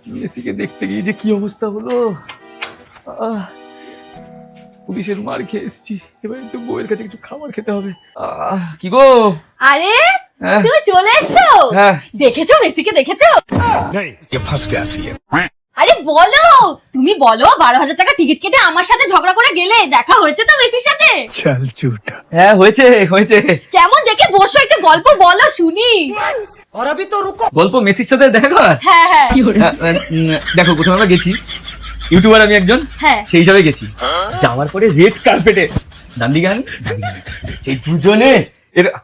মেসিকে দেখতে গিয়ে যে কি অবস্থা হলো। পুলিশের মার খেয়ে এসেছি, এবার একটু বউয়ের কাছে একটু খাবার খেতে হবে। কি গো? আরে তুমি চলে এসছো? দেখেছো মেসিকে দেখেছো? আরে বলো, তুমি বলো 12,000 টাকা টিকিট কেটে আমার সাথে ঝগড়া করে গেলে, দেখা হয়েছে তো মেসির সাথে? চল ঝুটা। হ্যাঁ হয়েছে হয়েছে। কেমন দেখে বসো, একটু গল্প বলো শুনি। গল্প মেসির সাথে দেখা করার? হ্যাঁ হ্যাঁ। দেখো প্রথমে আমরা গেছি, ইউটিউবার আমি একজন, সেই হিসাবে গেছি। যাওয়ার পরে রেড কার্পেটে ডান্ডি গান সেই দুজনে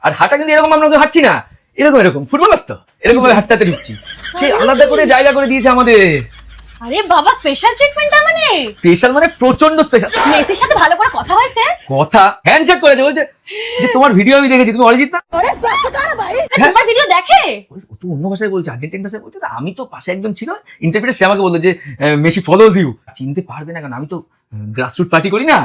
আর হাঁটা কিন্তু এরকম আমরা হাঁটছি না, এরকম এরকম ফুটবলার তো এরকম ভাবে হাঁটতে ঢুকছি। সেই আলাদা করে জায়গা করে দিয়েছে আমাদের। আরে বাবা, স্পেশাল ট্রিটমেন্ট তার মানে? স্পেশাল মানে প্রচন্ড স্পেশাল। মেসির সাথে ভালো করে কথা হয়েছে? কথা হ্যান্ডশেক করেছে, বলছে যে তোমার ভিডিও আমি দেখেছি, তুমি অরিজিৎ না? তোমার ভিডিও দেখে? ও তো অন্য ভাষায় বলছে, আর্জেন্টিন ভাষায় বলছে। আমি তো পাশে একজন ছিল ইন্টারপ্রেটার, সে আমাকে বললো যে মেসি ফলোজ ইউ। চিনতে পারবে না, কারণ আমি তো গ্রাসরুট পার্টি করি না,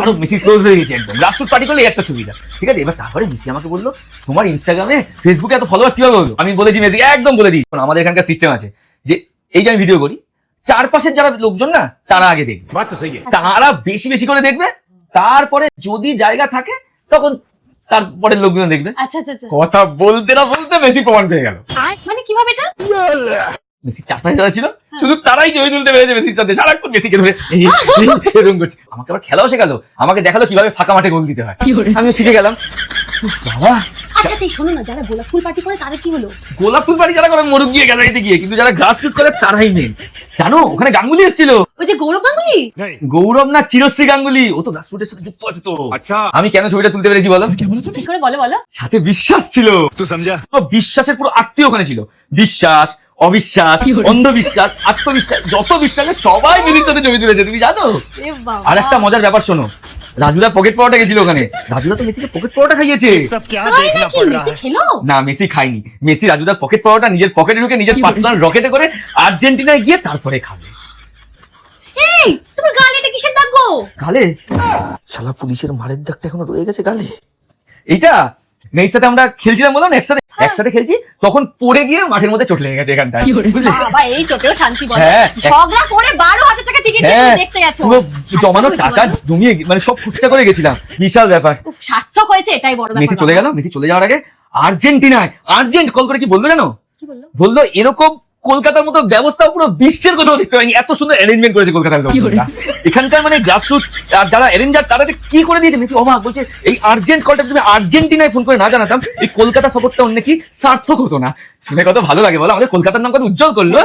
আরো মেসি ক্লোজ হয়ে গেছে একদম। গ্রাসরুট পার্টি করলে একটা সুবিধা, ঠিক আছে। এবার তারপরে মেসি আমাকে বললো তোমার ইনস্টাগ্রামে ফেসবুকে এত ফলোয়ার্স কিভাবে হলো? আমি বলেছি মেসি একদম বলে দিই, আমাদের এখানকার সিস্টেম আছে যে এই যে আমি ভিডিও করি, চারপাশের যারা লোকজন না তারা আগে দেখবে, তারা বেশি বেশি করে দেখবে, তারপরে যদি জায়গা থাকে তখন তারপরে লোকজন দেখবে। আচ্ছা আচ্ছা। কথা বলতে না বলতে মেসি প্রমাণ পেয়ে গেল। মানে কিভাবে এটা? মেসি চারপাশে যারা ছিল শুধু তারাই ছবি তুলতে পেরেছে মেসির সাথে, সারাক্ষণ মেসিকে ধরে এরকম করছে। আমাকে আবার খেলাও শেখালো, আমাকে দেখালো কিভাবে ফাঁকা মাঠে গোল দিতে হয়, আমিও শিখে গেলাম। বাবা আচ্ছা আচ্ছা, শোনো না, যারা গোলাপ ফুল পার্টি করে তাদের কি হলো? গোলাপ ফুল পার্টি যারা করে মরুক গিয়ে গ্যালারিতে গিয়ে, কিন্তু যারা গ্রাস শুট করে তারাই মেন। জানো ওখানে গাঙ্গুলি এসেছিল। ওই যে গৌরব গাঙ্গুলি? গৌরব না, চিরশ্রী গাঙ্গুলি, ও তো গ্রাস শুটের সাথে যুক্ত আছে তো। আচ্ছা আমি কেন ছবিটা তুলতে পেরেছি বলো? কি করে বলো বলো। সাথে বিশ্বাস ছিল, তুই সমঝা? বিশ্বাসের পুরো আত্মীয় ওখানে ছিল। বিশ্বাস, অবিশ্বাস, অন্ধবিশ্বাস, আত্মবিশ্বাস, যত বিশ্বাসের সবাই মেসির সাথে ছবি তুলেছে, তুমি জানো? আর একটা মজার ব্যাপার শোনো, রাজুদা পকেট পরোটা গেছিল ওখানে, রাজুদা তো মেসিকে পকেট পরোটা খাইয়েছে। না মেসি খায়নি, মেসি রাজুদার পকেট পরোটা নিজের পকেটে ঢুকে নিজের পার্সোনাল রকেটে করে আর্জেন্টিনায় গিয়ে তারপরে খাবে। এই তোমার গালে এটা কিসের দাগ গো? গালে শালা পুলিশের মারের দাগটা এখনো রয়ে গেছে গালে। এইটা মেসির সাথে আমরা খেলছিলাম, বললাম একসাথে খেলছি, তখন পড়ে গিয়ে মাঠের মধ্যে চোট লেগে গেছে এখানটায়, বুঝলে? বাবা এই চোটেও শান্তি বলে, ঝগড়া করে 12,000 টাকা টিকিট দেখতে গেছো, পুরো জমানো টাকা জমিয়ে মানে সব খরচা করে গেছিলাম, বিশাল ব্যাপার। সার্থক হয়েছে, এটাই বড় ব্যাপার। মেসি চলে গেল, মেসি চলে যাওয়ার আগে আর্জেন্ট কল করে কি বললো জানো? কি বললো? বললো এরকম কলকাতার মতো ব্যবস্থা পুরো বিশ্বের কোথাও দেখতে পাইনি, এত সুন্দর অ্যারেঞ্জমেন্ট করেছে কলকাতার লোকরা। এখানকার মানে গ্রাসরুট আর যারা অ্যারেঞ্জার তারা যে কি করে দিয়েছে, মেসি অবাক, বলছে এই আর্জেন্ট কলটা তুমি আর্জেন্টিনায় ফোন করে না জানাতাম, এই কলকাতা সফরটা অন্য কি সার্থক হতো না। শুনে কত ভালো লাগে বলো, আমাদের কলকাতার নাম কত উজ্জ্বল করলো।